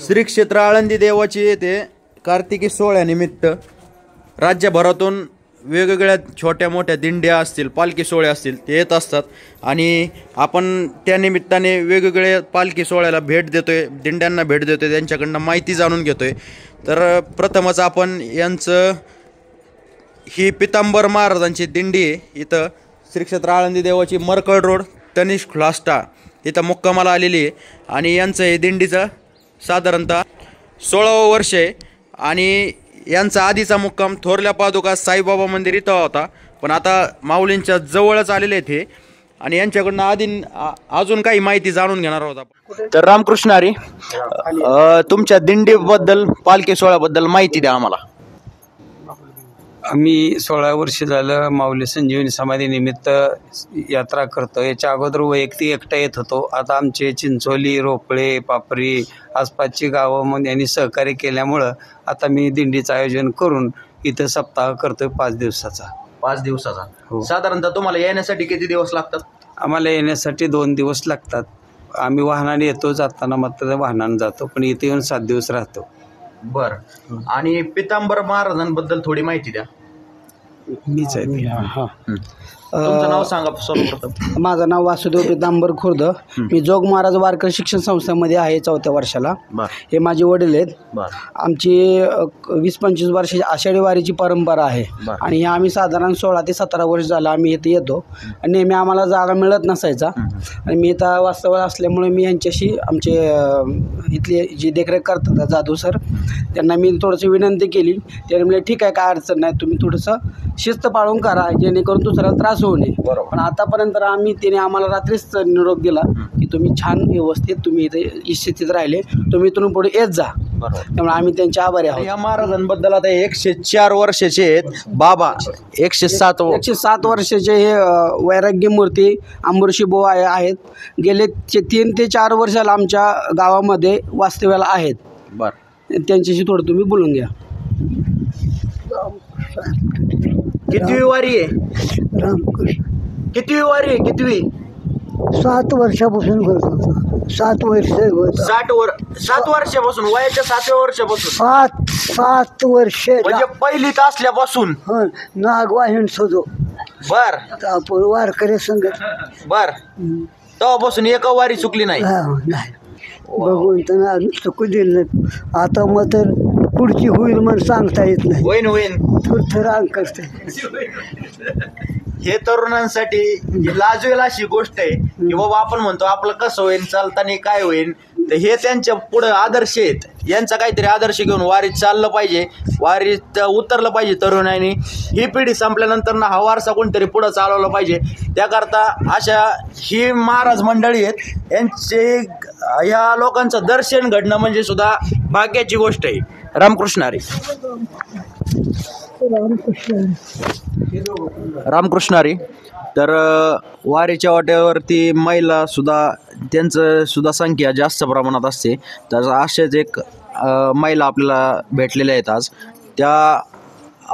श्री क्षेत्र आळंदी देवाची येथे कार्तिकी सोहळ्यानिमित्त राज्यभरातून वेगवेगळ्या छोट्या मोठ्या दिंड्या असतील, पालखी सोहळे असतील, ते येत असतात आणि आपण त्या निमित्ताने वेगवेगळ्या पालखी सोहळ्याला भेट देतोय, दिंड्यांना भेट देतोय, त्यांच्याकडनं माहिती जाणून घेतोय। तर प्रथमच आपण यांचं ही पितांबर महाराजांची दिंडी आहे, इथं श्री क्षेत्र आळंदी देवाची मरकळ रोड तनिष्क फ्लास्टा इथं मुक्कामाला आलेली आहे आणि यांचं हे दिंडीचं साधारणतः 16वं वर्ष आहे आणि यांचा आधीचा मुक्काम थोरल्या पादुका साईबाबा मंदिर इथं होता, पण आता माऊलींच्या जवळच आलेले आहेत हे आणि यांच्याकडून अजून काही माहिती जाणून घेणार आहोत आपण। तर रामकृष्ण हरी, तुमच्या दिंडीबद्दल, पालखी सोहळ्याबद्दल माहिती द्या आम्हाला। आम्ही 16 वर्ष झालं माऊली संजीवनी समाधी निमित्त यात्रा करतो। याच्या अगोदर वैयक्तिक एकटा येत होतो। आता आमचे चिंचोली, रोपळे, पापरी आसपासची गावामध्ये यांनी सहकार्य केल्यामुळं आता मी दिंडीचं आयोजन करून इथं सप्ताह करतोय 5 दिवसाचा। 5 दिवसाचा हो। साधारणतः तुम्हाला येण्यासाठी किती दिवस लागतात? आम्हाला येण्यासाठी 2 दिवस लागतात। आम्ही वाहनाने येतो, जाताना मात्र वाहनाने जातो, पण इथे येऊन 7 दिवस राहतो। बरं, आणि पितांबर महाराजांबद्दल थोडी माहिती द्या। मीच आहे। तुमचं नाव सांगा सर्वप्रथम। माझं नाव वासुदेव पितांबर खुर्द। मी जोग महाराज वारकरी शिक्षण संस्थेमध्ये आहे 4थ्या वर्षाला। हे माझे वडील आहेत। आमची 20-25 वर्षाची आषाढी वारीची परंपरा आहे आणि आम्ही साधारण 16 ते 17 वर्ष झालं आम्ही इथे येतो आणि नेहमी आम्हाला जागा मिळत नसायचा आणि मी इथं वास्तव्य असल्यामुळे मी यांच्याशी आमचे इथले जी देखरेख करतात जाधव सर, त्यांना मी थोडंसं विनंती केली। त्याने म्हणजे ठीक आहे, काय अडचण नाही, तुम्ही थोडंसं शिस्त पाळून करा जेणेकरून दुसऱ्याला त्रास होऊ नये। पण आतापर्यंत त्याने आम्हाला रात्रीच निरोप दिला की तुम्ही छान व्यवस्थित तुम्ही इथे स्थितीत राहिले, तुम्ही इथून पुढे येत जा। त्यामुळे आम्ही त्यांचे आभारी आहोत। या महाराजांबद्दल आता 104 वर्षाचे आहेत बाबा, 107 वर्षाचे हे वैराग्य मूर्ती अंबुरशी बुवा आहेत। गेले 3 ते 4 वर्षाला आमच्या गावामध्ये वास्तव्याला आहेत। त्यांच्याशी थोडं तुम्ही बोलून घ्या। कितवी वारी आहे? रामकृष्ण। कितवी वारी आहे? कितवी? 7 वर्षापासून करतो। 7 वर्ष 7 वर्षापासून, वयाच्या 7व्या वर्षापासून? 7 वर्ष म्हणजे पहिलीत असल्यापासून? नागवाहिन शोधो। बर, आपण वारकरी संघ। बर, तेव्हापासून एका वारी चुकली नाही? नाही, भगवंतांना अजून चुकू दिलं नाही। आता मग तर पुढची होईल म्हणून सांगता येत नाही। होईन थोडं अंक करते। हे तरुणांसाठी लाजवेल अशी गोष्ट आहे की बाबा आपण म्हणतो आपलं कसं होईल, चालताना काय होईल, तर हे त्यांच्या पुढे आदर्श आहेत। यांचा काहीतरी आदर्श घेऊन वारीत चाललं पाहिजे, वारीत उतरलं पाहिजे तरुणांनी। ही पिढी संपल्यानंतर ना हा वारसा कोणतरी पुढं चालवलं पाहिजे, त्याकरता अशा ही महाराज मंडळी आहेत। यांचे या लोकांचं दर्शन घडणं म्हणजे सुद्धा भाग्याची गोष्ट आहे। रामकृष्ण हरी। रामकृष्ण हरी। तर वारीच्या वाटेवरती महिला सुद्धा, त्यांचं सुद्धा संख्या जास्त प्रमाणात असते। तर असेच एक महिला आपल्याला भेटलेल्या आहेत आज, त्या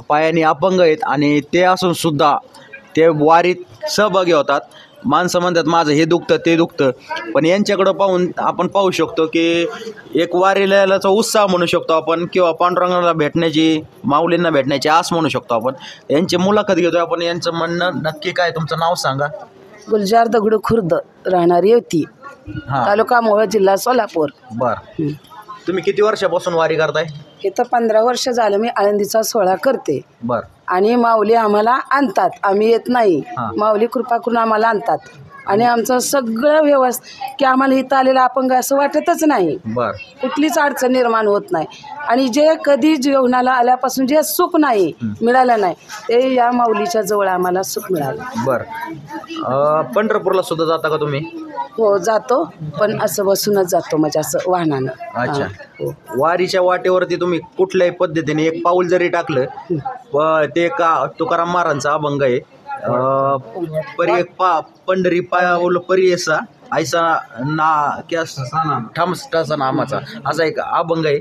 पायाने अपंग आहेत आणि ते असून सुद्धा ते वारीत सहभागी होतात। माणसं म्हणतात माझं हे दुखतं ते दुखतं, पण यांच्याकडं पाहून आपण पाहू शकतो की एक वारीलाचा उत्साह म्हणू शकतो आपण, किंवा पांडुरंगाला भेटण्याची, माऊलींना भेटण्याची आस म्हणू शकतो आपण। यांची मुलाखत घेतोय आपण। यांचं म्हणणं नक्की काय? तुमचं नाव सांगा। गुलजार दगडू खुर्द, राहणारी युती, तालुका मोहोळ, जिल्हा सोलापूर। बर, तुम्ही किती वर्षापासून वारी करताय? इथं 15 वर्ष झालं मी आळंदीचा सोहळा करते। बर, आणि माऊली आम्हाला आणतात, आम्ही येत नाही। माऊली कृपा करून आम्हाला आणतात आणि आमचं सगळं व्यवस्थित की आम्हाला इथं आलेलं अपंग असं वाटतच नाही। बर, कुठलीच अडचण निर्माण होत नाही आणि जे कधी जीवनाला आल्यापासून जे सुख नाही मिळालं नाही ते या माऊलीच्या जवळ आम्हाला सुख मिळालं। बर, पंढरपूरला सुद्धा जाता का तुम्ही? हो, जातो, पण असं बसूनच जातो, म्हणजे असं वाहनानं। अच्छा, वारीच्या वाटेवरती तुम्ही कुठल्याही पद्धतीने एक पाऊल जरी टाकलं, ते का तुकाराम महाराजांचा अभंग आहे, पंढरी पायावलं परियसा ऐसा ना क्या ठामस्टाचा नामाचा, असा एक अभंग आहे।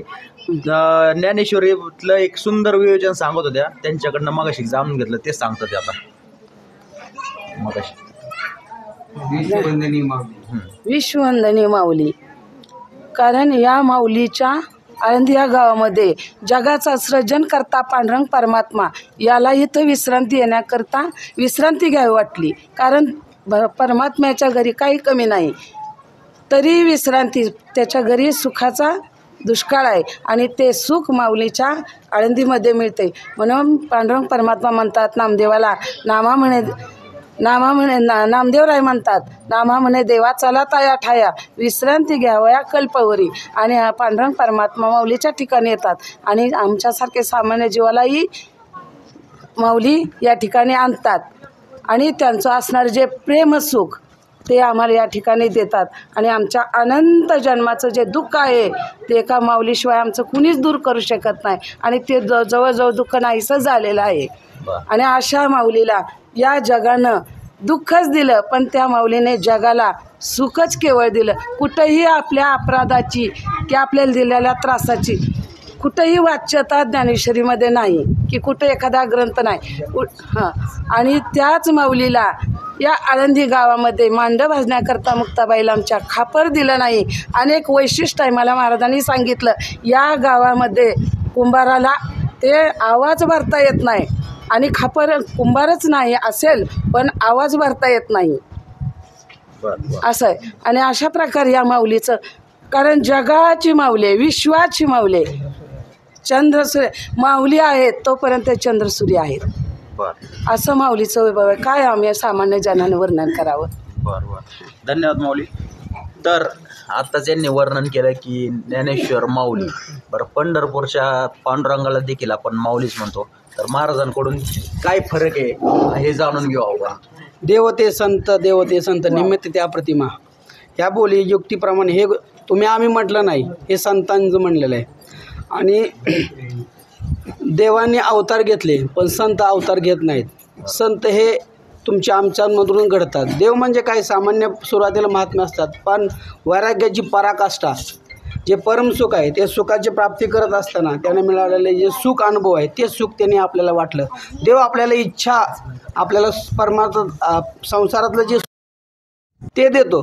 ज्ञानेश्वरीतलं एक सुंदर वियोजन सांगत होत्या, त्यांच्याकडनं मगाशी जाणून घेतलं, ते सांगतात ते आता मगाशी। विश्ववंदनी माऊली कारण या माऊलीच्या आळंदी या गावामध्ये जगाचा सृजन करता पांडुरंग परमात्मा याला इथं विश्रांती येण्याकरता विश्रांती घ्यावी वाटली. कारण परमात्म्याच्या घरी काही कमी नाही, तरी विश्रांती त्याच्या घरी सुखाचा दुष्काळ आहे आणि ते सुख माऊलीच्या आळंदीमध्ये मिळते. म्हणून पांडुरंग परमात्मा म्हणतात नामदेवाला, नामदेवराय म्हणतात, नामा म्हणे देवा चला ताया ठाया विश्रांती घ्यावया कल्पवरी. आणि पांडुरंग परमात्मा माऊलीच्या ठिकाणी येतात आणि आमच्यासारखे सामान्य जीवालाही माऊली या ठिकाणी आणतात आणि त्यांचं असणारं जे प्रेमसुख ते आम्हाला या ठिकाणी देतात. आणि आमच्या अनंत जन्माचं जे दुःख आहे ते एका माऊलीशिवाय आमचं कुणीच दूर करू शकत नाही आणि ते जवळजवळ दुःख नाहीसं झालेलं आहे. आणि अशा माऊलीला या जगानं दुःखच दिलं, पण त्या माऊलीने जगाला सुखच केवळ दिलं. कुठंही आपल्या अपराधाची की आपल्याला दिलेल्या त्रासाची कुठंही वाच्यता ज्ञानेश्वरीमध्ये नाही की कुठं एखादा ग्रंथ नाही. आणि त्याच माऊलीला या आळंदी गावामध्ये मांड भाजण्याकरता मुक्ताबाईला आमच्या खापर दिलं नाही. अनेक वैशिष्ट्य आहे. मला महाराजांनी सांगितलं या गावामध्ये कुंभाराला ते आवाज भरता येत नाही आणि खापर कुंभारच नाही असेल पण आवाज भरता येत नाही असं आहे. आणि अशा प्रकारे या माऊलीचं, कारण जगाची माऊली, विश्वाची माऊली, चंद्रसूर्य माऊली आहेत तोपर्यंत चंद्रसूर्य आहेत, असं माऊलीचं वैभव आहे. काय आम्ही सामान्य जनाने वर्णन करावं. बरं. धन्यवाद माऊली. तर आत्ताच यांनी वर्णन केलं की ज्ञानेश्वर माऊली. बरं, पंढरपूरच्या पांडुरंगाला देखील आपण माऊलीच म्हणतो. तर महाराजांकडून काय फरक आहे हे जाणून घेऊ आपण. देवते संत निमित्त त्या प्रतिमा, ह्या बोली युक्तीप्रमाणे हे तुम्ही आम्ही म्हटलं नाही, हे संतांचं म्हणलेलं आहे. आणि देवाने अवतार घेतले पण संत अवतार घेत नाहीत. संत हे तुमच्या आमच्यामधून घडतात. देव म्हणजे काय, सामान्य सुरुवातीला महात्म्य असतात, पण वैराग्याची पराकाष्ठा, जे परमसुख आहे ते सुखाची प्राप्ती करत असताना त्याने मिळालेले जे सुख अनुभव आहे ते सुख त्याने आपल्याला वाटलं. देव आपल्याला इच्छा, आपल्याला परमार्थ संसारातलं जे ते देतो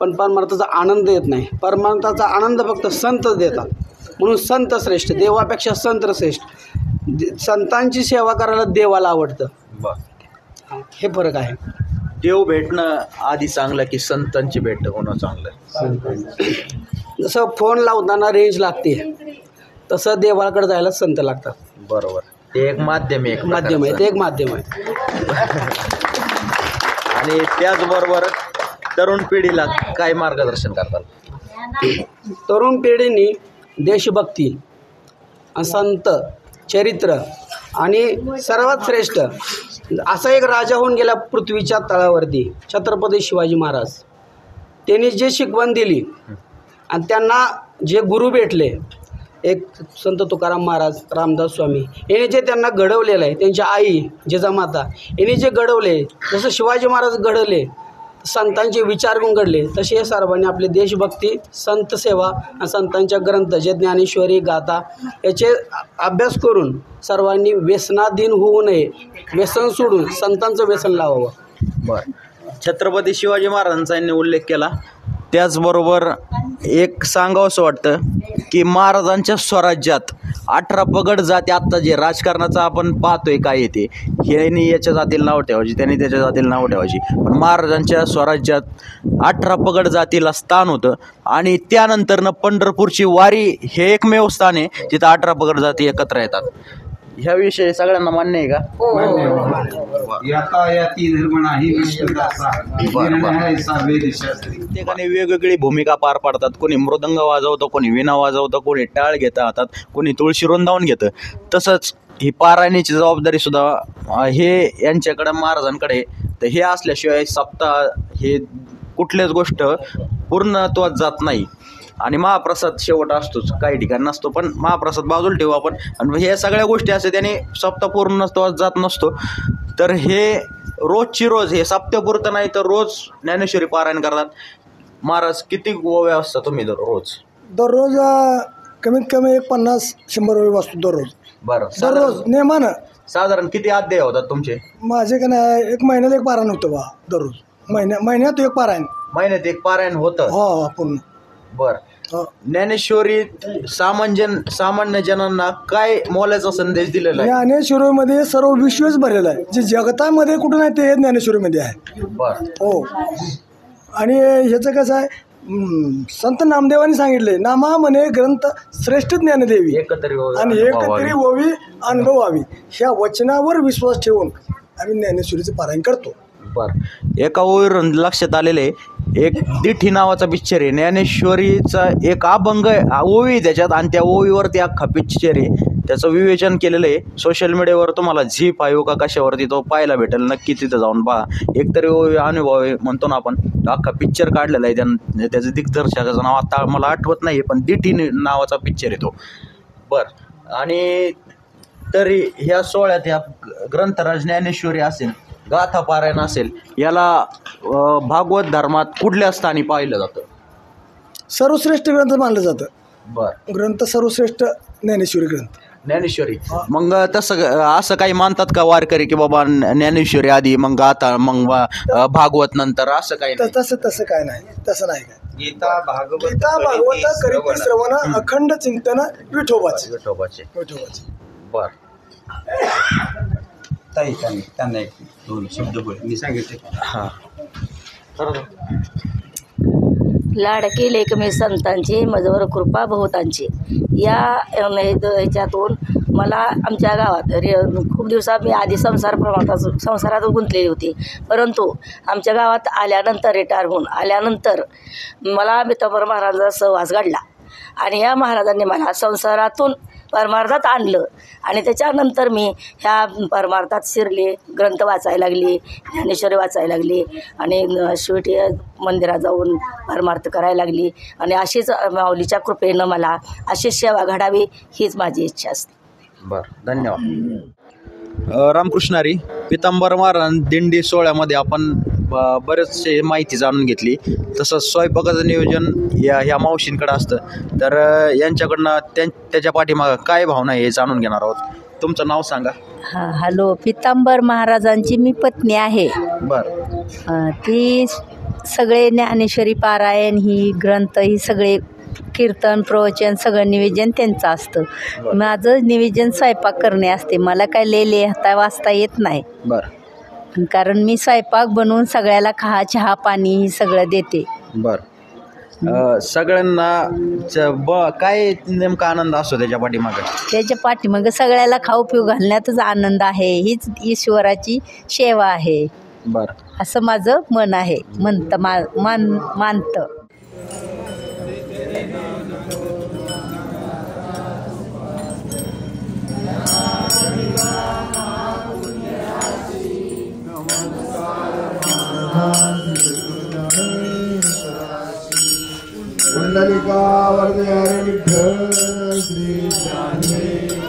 पण परमार्थाचा आनंद देत नाही. परमार्थाचा आनंद फक्त संतच देतात. म्हणून संत श्रेष्ठ, देवापेक्षा संत श्रेष्ठ. संतांची सेवा करायला देवाला आवडतं. हे फरक आहे. देव भेटणं आधी चांगलं की संतांची भेट होणं चांगलं? जसं फोन लावताना रेंज लागते तसं देवाकडे जायला संत लागतात. बरोबर, ते एक माध्यम आहे, ते एक माध्यम आहे. आणि त्याचबरोबर तरुण पिढीला काय मार्गदर्शन करतात? तरुण पिढीने देशभक्ती, संत चरित्र आणि सर्वात श्रेष्ठ असा एक राजा होऊन गेला पृथ्वीच्या तळावरती, छत्रपती शिवाजी महाराज. त्यांनी जे शिकवण दिली आणि त्यांना जे गुरु भेटले, एक संत तुकाराम महाराज, रामदास स्वामी, याने जे त्यांना घडवलेलं आहे, त्यांच्या आई जिजामाता याने जे घडवले, जसं शिवाजी महाराज घडवले, संतांचे विचार गुण घडले, तसे हे सर्वांनी आपली देशभक्ती, संत सेवा आणि संतांच्या ग्रंथ जे ज्ञानेश्वरी, गाथा याचे अभ्यास करून सर्वांनी व्यसनाधीन होऊ नये, व्यसन सोडून संतांचं व्यसन लावावं. बरं, छत्रपती शिवाजी महाराजांचा यांनी उल्लेख केला. त्याचबरोबर एक सांगावंसं वाटतं की महाराजांच्या स्वराज्यात 18 पगड जाती, आत्ता जे राजकारणाचं आपण पाहतोय काय येते, ह्यानी याच्या जातील नाव ठेवायची, त्यांनी त्याच्या जातील नाव ठेवायची, पण महाराजांच्या स्वराज्यात 18 पगड जातीला स्थान होतं. आणि त्यानंतरनं पंढरपूरची वारी हे एकमेव स्थान आहे जिथं 18 पगड जाती एकत्र येतात. ह्याविषयी सगळ्यांना मान्य आहे का? प्रत्येकाने वेगवेगळी भूमिका पार पाडतात. कोणी मृदंग वाजवतं, कोणी विणा वाजवतं, कोणी टाळ घेतं हातात, कोणी तुळशी वृंदावन घेतं. तसंच ही पारायणाची जबाबदारी सुद्धा हे यांच्याकडं, महाराजांकडे. तर हे असल्याशिवाय सप्ताह हे कुठल्याच गोष्ट पूर्णत्वात जात नाही. आणि महाप्रसाद शेवट असतोच, काही ठिकाणी नसतो, पण महाप्रसाद बाजूला ठेवू आपण. आणि हे सगळ्या गोष्टी असते त्याने सप्ताह पूर्णत्वात जात नसतो. तर हे रोजची रोज, हे सप्त्यापुरतं नाही तर रोज ज्ञानेश्वरी पारायण करतात. महाराज किती ओव्या असतात तुम्ही दररोज? कमीत कमी 50-100 ओव्या वाचतो दररोज. बरं, दररोज नेमानं. साधारण किती अध्याय होतात तुमचे? माझे का नाही, 1 महिन्यात 1 पारायण होतं बा. दररोज महिन्यात 1 पारायण. महिन्यात 1 पारायण होतं? हो, पूर्ण. बर. ज्ञानेश्वरी सामान्य जनांना काय मोलाचा संदेश दिलेला आहे? ज्ञानेश्वरीमध्ये सर्व विश्वच भरलेलं आहे, जे जगतामध्ये कुठं नाही ते ज्ञानेश्वरीमध्ये आहे. बर. हो. आणि ह्याचं कसं आहे, संत नामदेवांनी सांगितले, नामा म्हणे ग्रंथ श्रेष्ठ ज्ञानदेवी आणि एकतरी ओवी अनुभवावी. ह्या वचनावर विश्वास ठेवून आम्ही ज्ञानेश्वरीचं पारायण करतो. बर. एका ओवीवरून लक्षात आलेले एक दिठी नावाचा पिक्चर आहे, ज्ञानेश्वरीचा एक अभंग ओवी त्याच्यात, आणि त्या ओवीवरती अख्खा पिक्चर आहे. त्याचं विवेचन केलेलं आहे. सोशल मीडियावर तुम्हाला Zee5 का कशावरती तो पाहायला भेटेल. नक्की तिथं जाऊन पहा. एकतरी ओवी अनुभव म्हणतो ना आपण, अख्खा पिक्चर काढलेला आहे. त्याचं दिग्दर्शकाचं नाव आता मला आठवत नाही, पण दिठी नावाचा पिक्चर आहे तो. बर. आणि तरी ह्या सोहळ्यात ह्या ग्रंथराज ज्ञानेश्वरी असेल, गाथा पारायण असेल, याला भागवत धर्मात कुठल्या स्थानी पाहिलं जातं? सर्वश्रेष्ठ ग्रंथ मानलं जातं. बर. ग्रंथ सर्वश्रेष्ठ ज्ञानेश्वरी ग्रंथ. ज्ञानेश्वरी. मग तसं असं काही मानतात का वारकरी की बाबा ज्ञानेश्वरी आधी, मग गाथा, मग भागवत नंतर, असं काही नाही? तसं काय नाही, तसं नाही काय. गीता भागवत करीती श्रवण अखंड चिंतन विठोबाचे. बर. ताई त्यांना एक दोन शब्द बोल, मी सांगितले. हां. लाडकी लेखमी संतांची मजवर कृपा बहुतांची. या ह्याच्यातून मला आमच्या गावात खूप दिवसात मी आधी संसारात गुंतलेली होती, परंतु आमच्या गावात आल्यानंतर रिटायर होऊन आल्यानंतर मला पितांबर महाराजांचा सहवास घडला आणि या महाराजांनी मला संसारातून परमार्थात आणलं आणि त्याच्यानंतर मी ह्या परमार्थात शिरले, ग्रंथ वाचायला लागली, ज्ञानेश्वरी वाचायला लागली आणि शेवटी मंदिरात जाऊन परमार्थ करायला लागली. आणि अशीच माऊलीच्या कृपेनं मला अशीच सेवा घडावी हीच माझी इच्छा असते. बरं, धन्यवाद. रामकृष्णारी. पितांबर महाराज दिंडी सोहळ्यामध्ये आपण बरेचसे माहिती जाणून घेतली. तसंच स्वयंपाकाचं नियोजन ह्या मावशींकडे असतं, तर यांच्याकडनं त्याच्या पाठीमागं काय भावना आहे हे जाणून घेणार आहोत. तुमचं नाव सांगा. हां, हॅलो. पितांबर महाराजांची मी पत्नी आहे. बरं. ती सगळे ज्ञानेश्वरी पारायण ही ग्रंथ ही सगळे कीर्तन प्रवचन सगळं निवेदन त्यांचं असतं. माझं निवेदन स्वयंपाक करणे असते. मला काय लिहिता वाचता येत नाही. बरं. कारण मी स्वयंपाक बनवून सगळ्याला चहा पाणी ही सगळं देते. बरं. सगळ्यांना काय नेमका आनंद असतो त्याच्या पाठीमागं? त्याच्या पाठीमागं सगळ्याला खाऊ पिऊ घालण्यातच आनंद आहे. हीच ईश्वराची सेवा आहे. बरं. असं माझं मन आहे, मानतं. कुंडलिका वरदे हरे विठ्ठल श्री ज्ञानेश्वर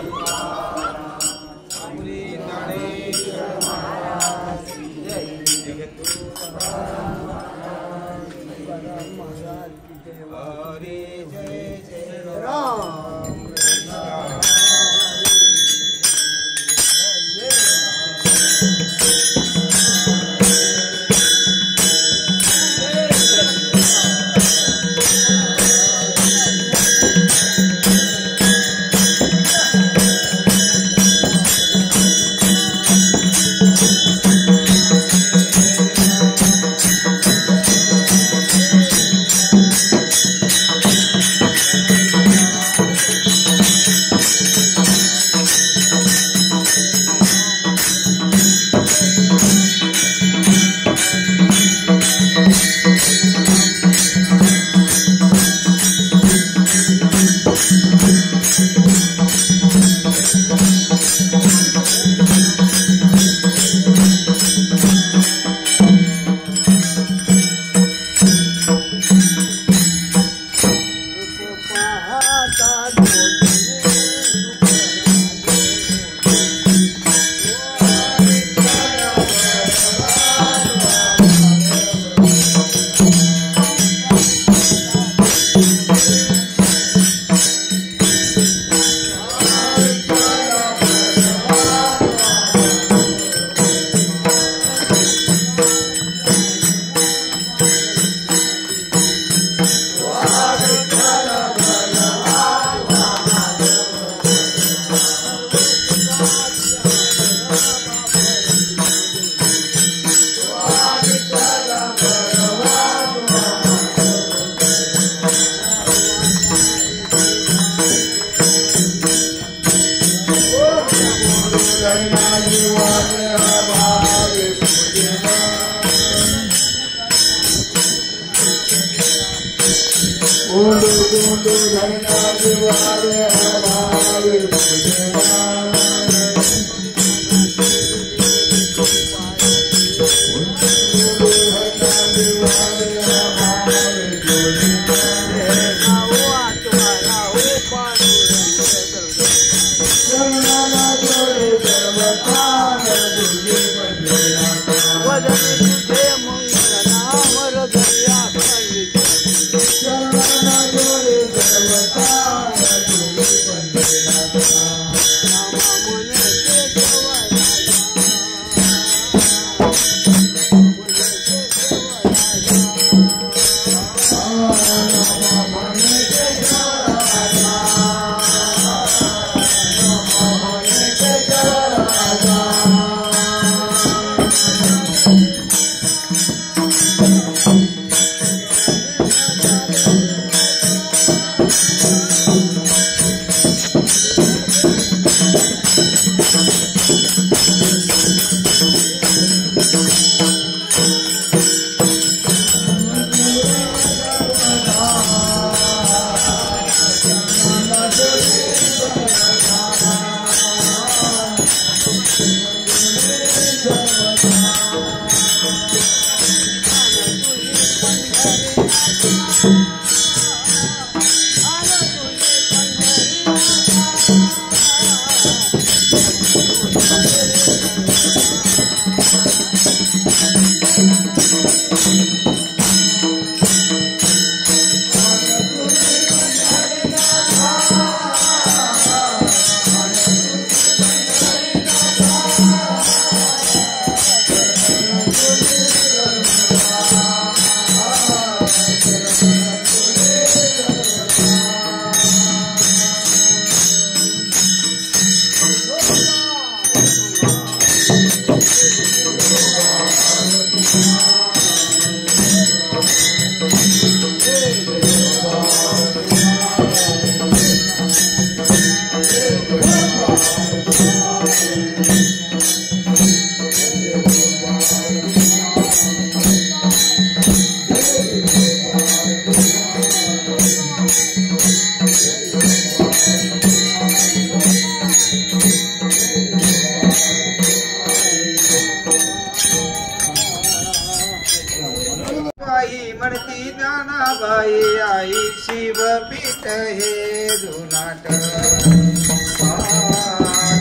म्हणती ज्ञानाबाई आई शिवपीठ हे जुनाट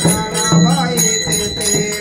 ज्ञानाबाई ते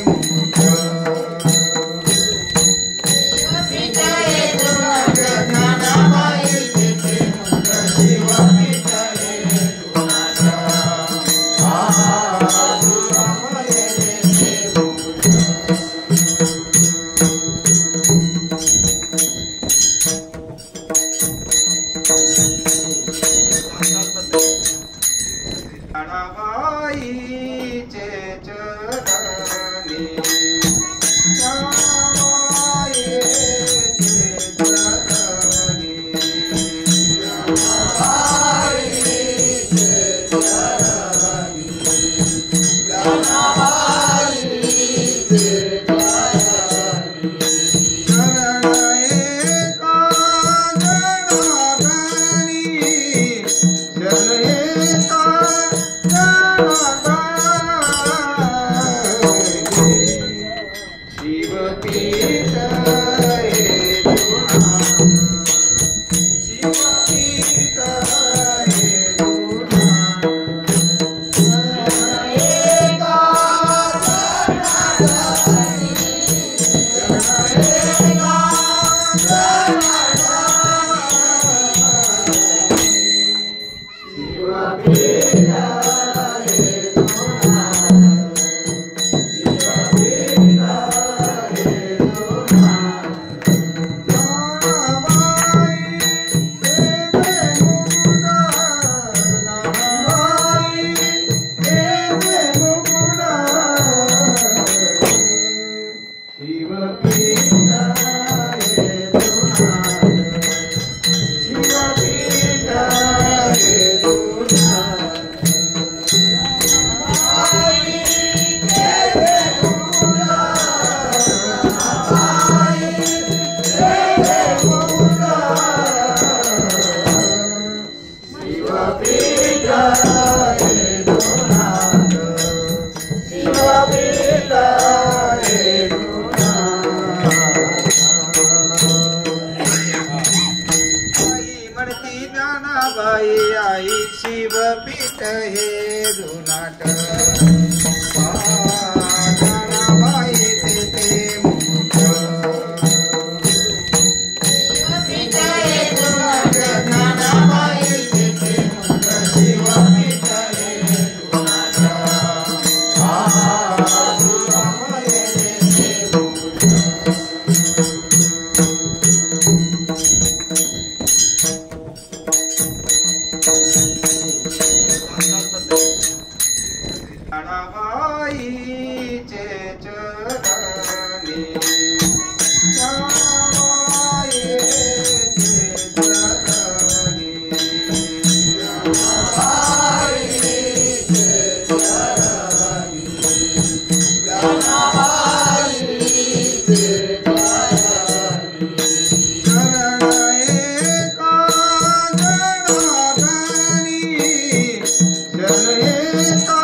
ज्ञानाबाई आई शिवपीठ हे जुनाट ज्ञानाबाई तेथे मुकुट शिवपीठ हे जुनाट ज्ञानाबाई तेथे मुकुट शिवपीठ हे जुनाट ज्ञानाबाईचे चरणी ज्ञानाबाईचे चरणी ज्ञानाबाईचे चरणी ज्ञानाबाईचे चरण एका जनार्दनी शरण एका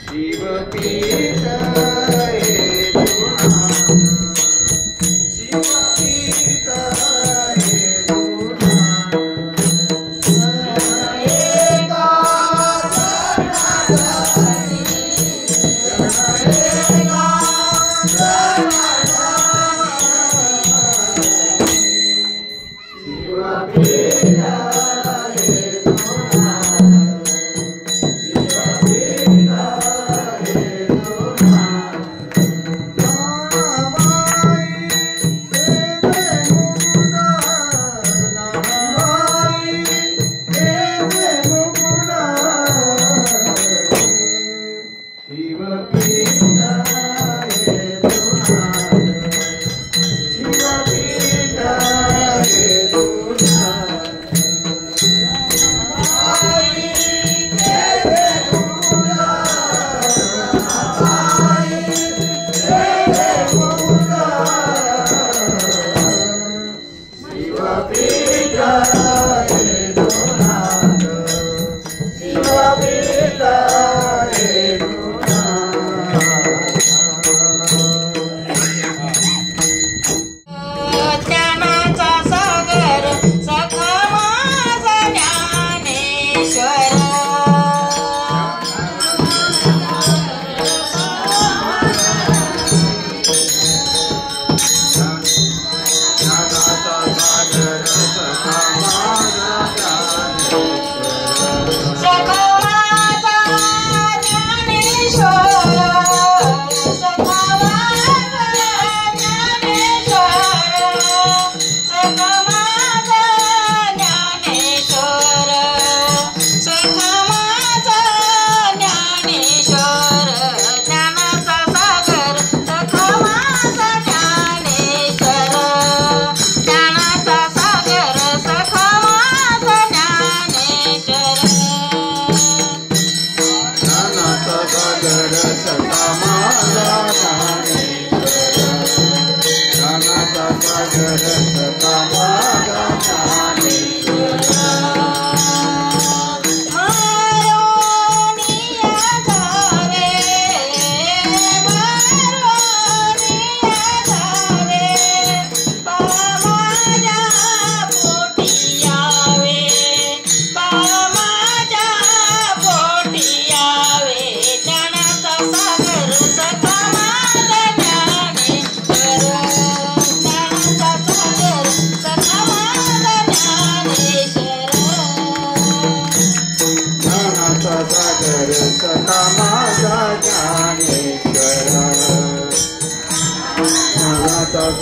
शिवपीठ हे शिवपीठ हे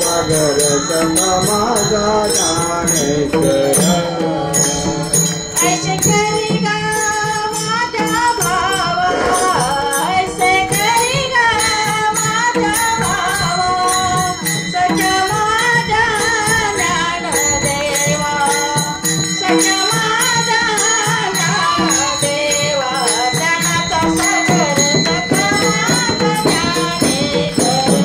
सागर सखा माझा ज्ञानेश्वर ऐसे करी गा माझा भावा ऐसे करी गा माझा भावा सख्या माझा ज्ञानदेवा सख्या माझा ज्ञानदेवा ज्ञानाचा सागर सखा माझा ज्ञानेश्वर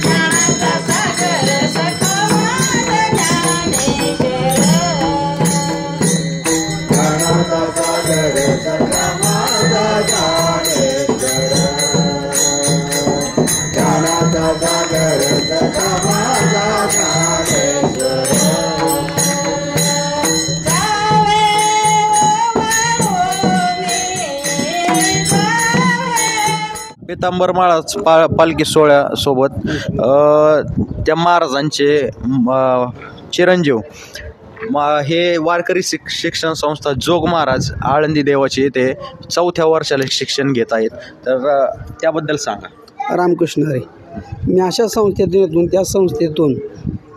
ज्ञानाचा सागर सखा माझा ज्ञानेश्वर सखा माझा ज्ञानेश्वर पितांबर महाराज पालखी सोहळ्यासोबत त्या महाराजांचे चिरंजीव हे वारकरी शिक्षण संस्था जोग महाराज आळंदी देवाचे येथे 4थ्या वर्षाला शिक्षण घेत आहेत. तर त्याबद्दल सांगा. रामकृष्ण हरी. मी अशा संस्थेतून त्या संस्थेतून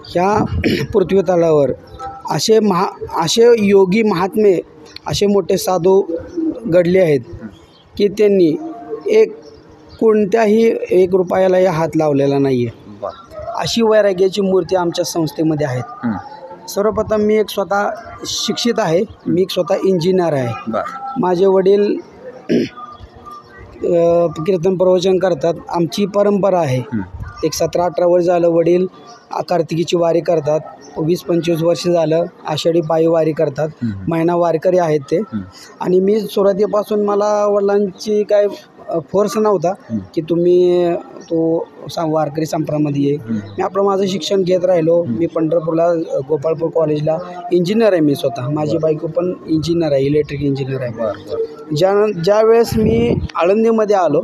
ह्या पृथ्वी तलावर असे योगी महात्मे असे मोठे साधू घडले आहेत की त्यांनी कोणत्याही 1 रुपयालाही हात लावलेला नाही आहे. अशी वैराग्याची मूर्ती आमच्या संस्थेमध्ये आहेत. सर्वप्रथम मी एक स्वतः शिक्षित आहे. मी एक स्वतः इंजिनियर आहे. माझे वडील कीर्तन प्रवचन करतात. आमची परंपरा आहे. एक 17-18 वर्ष झालं वडील कार्तिकीची वारी करतात. 20-25 वर्ष झालं आषाढी पायी वारी करतात. महिना वारकरी आहेत ते. आणि मी सुरुवातीपासून मला वडिलांची काय फोर्स नव्हता की तुम्ही वारकरी संप्रदायामध्ये ये. मी आपलं माझं शिक्षण घेत राहिलो. मी पंढरपूरला गोपाळपूर कॉलेजला इंजिनियर आहे. मी स्वतः माझी बायको पण इंजिनियर आहे, इलेक्ट्रिक इंजिनियर आहे. ज्या वेळेस मी आळंदीमध्ये आलो,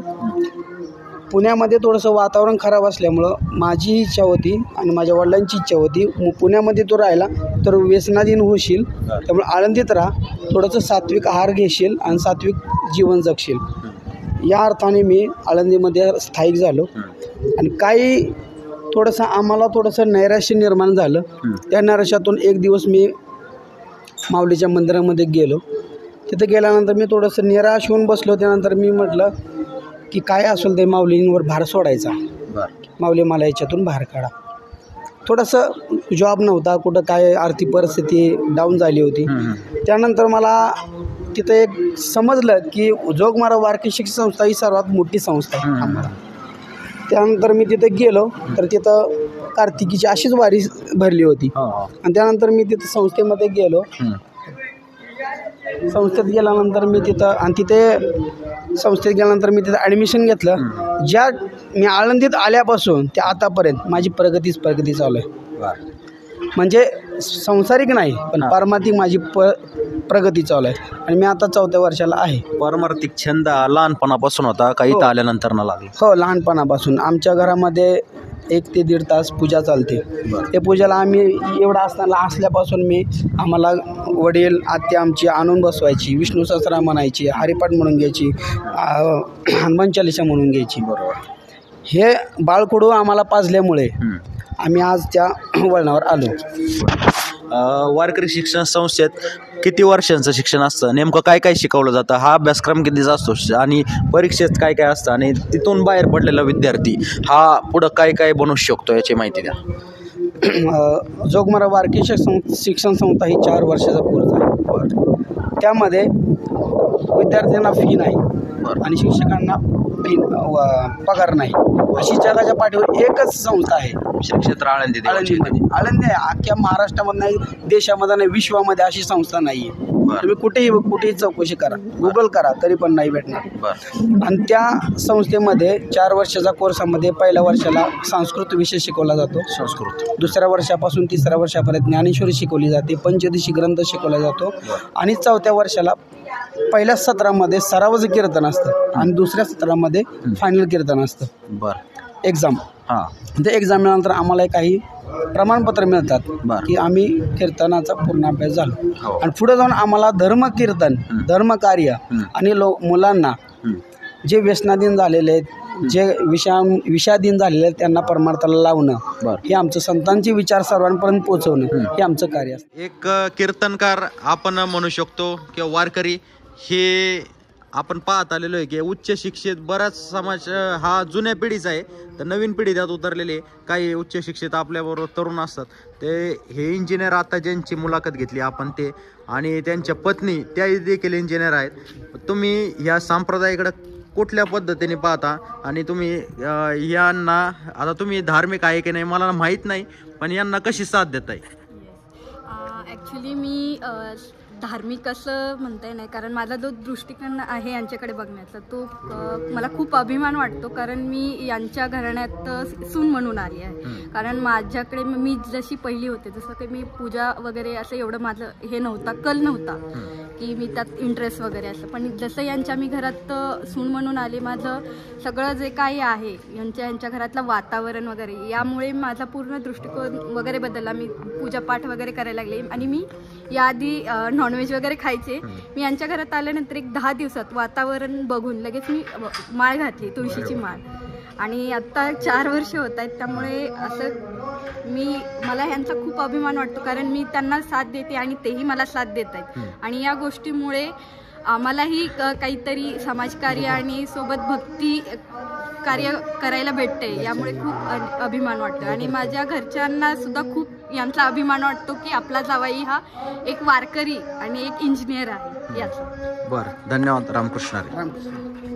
पुण्यामध्ये थोडंसं वातावरण खराब असल्यामुळं माझी इच्छा होती आणि माझ्या वडिलांची इच्छा होती पुण्यामध्ये तो राहिला तर व्यसनाधीन होशील, त्यामुळे आळंदीत राहा, थोडंसं सात्विक आहार घेशील आणि सात्विक जीवन जगशील. या अर्थाने मी आळंदीमध्ये स्थायिक झालो. आणि काही आम्हाला थोडंसं नैराश्य निर्माण झालं. त्या नैराश्यातून एक दिवस मी माऊलीच्या मंदिरामध्ये गेलो. तिथं गेल्यानंतर मी थोडंसं निराश होऊन बसलो. त्यानंतर मी म्हटलं की काय असेल ते माऊलींवर भार सोडायचा. माऊली मला याच्यातून बाहेर काढा. थोडंसं जॉब नव्हता, कुठं काय आर्थिक परिस्थिती डाऊन झाली होती. त्यानंतर मला तिथं एक समजलं की जोग महाराज वारकरी शिक्षण संस्था ही सर्वात मोठी संस्था आहे आम्हाला. त्यानंतर मी तिथं गेलो तर तिथं कार्तिकीची अशीच वारी भरली होती. आणि त्यानंतर मी तिथं संस्थेमध्ये गेलो. संस्थेत गेल्यानंतर मी तिथं ॲडमिशन घेतलं. मी आळंदीत आल्यापासून ते आतापर्यंत माझी प्रगती चालू आहे. म्हणजे सांसारिक नाही पण पारमार्थिक माझी प्रगती चालू आहे. आणि मी आता 4थ्या वर्षाला आहे. पारमार्थिक छंद लहानपणापासून होता का इथं आल्यानंतर न लागला? हो, लहानपणापासून. आमच्या घरामध्ये 1 ते 1.5 तास पूजा चालते. ते पूजेला आम्ही एवढा असल्यापासून आम्हाला वडील आत्या आमची आणून बसवायची, विष्णू सहस्त्रनाम म्हणायची, हरिपाठ म्हणून घ्यायची, हनुमान चालीसा म्हणून घ्यायची. हे बाळकडू आम्हाला पाजल्यामुळे आम्ही आज त्या वळणावर आलो. वारकरी शिक्षण संस्थेत किती वर्षांचं शिक्षण असतं? नेमकं काय काय शिकवलं जातं? हा अभ्यासक्रम कितीचा असतो? आणि परीक्षेत काय काय असतं? आणि तिथून बाहेर पडलेला विद्यार्थी हा पुढं काय काय बनवू शकतो याची माहिती द्या. जोग महाराज वारकरी शिक्षण संस्था ही 4 वर्षाचा कोर्स आहे. त्यामध्ये विद्यार्थ्यांना फी नाही आणि शिक्षकांना पगार नाही. अशी जगाच्या पाठीवर एकच संस्था आहे श्री क्षेत्र आळंदीमध्ये. आळंदी आहे. अख्ख्या महाराष्ट्रामध्ये नाही, देशामध्ये नाही, विश्वामध्ये अशी संस्था नाही आहे. तुम्ही कुठेही चौकशी करा, गुगल करा, तरी पण नाही भेटणार. आणि त्या संस्थेमध्ये 4 वर्षाच्या कोर्सामध्ये पहिल्या वर्षाला संस्कृत विषय शिकवला जातो. दुसऱ्या वर्षापासून 3ऱ्या वर्षापर्यंत ज्ञानेश्वरी शिकवली जाते, पंचदशी ग्रंथ शिकवला जातो. आणि 4थ्या वर्षाला पहिल्या सत्रामध्ये सरावाचं कीर्तन असतं आणि दुसऱ्या सत्रामध्ये फायनल कीर्तन असतं. एक्झाम. त्या एक्झामनंतर आम्हाला काही प्रमाणपत्र मिळतात की आम्ही कीर्तनाचा पूर्ण अभ्यास झालो. आणि पुढे जाऊन आम्हाला धर्मकीर्तन, धर्मकार्य आणि मुलांना जे व्यसनाधीन झालेले आहेत, जे विषाधीन झालेले आहेत, त्यांना परमार्थाला लावणं, हे आमचं संतांचे विचार सर्वांपर्यंत पोहोचवणं हे आमचं कार्य असतं. एक कीर्तनकार आपण म्हणू शकतो किंवा वारकरी हे आपण पाहत आलेलो आहे की उच्च शिक्षित बराच समाज हा जुन्या पिढीचा आहे, तर नवीन पिढी त्यात उतरलेली. काही उच्च शिक्षित आपल्याबरोबर तरुण असतात, ते हे इंजिनियर आता ज्यांची मुलाखत घेतली आपण ते, आणि त्यांच्या पत्नी त्या देखील इंजिनियर आहेत. तुम्ही ह्या संप्रदायाकडे कुठल्या पद्धतीने पाहता आणि तुम्ही यांना, आता तुम्ही धार्मिक आहे की नाही मला माहीत नाही, पण यांना कशी साथ देताय? ॲक्च्युली मी धार्मिक असं म्हणता नाही, कारण माझा जो दृष्टिकोन आहे यांच्याकडे बघण्याचा तो मला खूप अभिमान वाटतो, कारण मी यांच्या घराण्यात सून म्हणून आली आहे. कारण माझ्याकडे मी जशी पहिली होते, जसं की मी पूजा वगैरे असं एवढं माझं हे नव्हता, कल नव्हता की मी त्यात इंटरेस्ट वगैरे असं, पण जसं यांच्या मी घरात सून म्हणून आले, माझं सगळं जे काही आहे यांच्या घरातलं वातावरण वगैरे यामुळे माझा पूर्ण दृष्टिकोन वगैरे बदलला. मी पूजापाठ वगैरे करायला लागले आणि मी याआधी नॉनव्हेज वगैरे खायचे. मी यांच्या घरात आल्यानंतर एक 10 दिवसात वातावरण बघून लगेच मी माळ घातली, तुळशीची माळ, आणि आत्ता 4 वर्ष होत आहेत. त्यामुळे असं मला यांचा खूप अभिमान वाटतो, कारण मी त्यांना साथ देते आणि तेही मला साथ देत आहेत. आणि या गोष्टीमुळे आम्हालाही काहीतरी समाजकार्य आणि सोबत भक्ती कार्य करायला भेटते, यामुळे खूप अभिमान वाटतो. आणि माझ्या घरच्यांना सुद्धा खूप यांचा अभिमान वाटतो की आपला जावई हा एक वारकरी आणि एक इंजिनियर आहे याचा. बरं, धन्यवाद. रामकृष्ण हरी.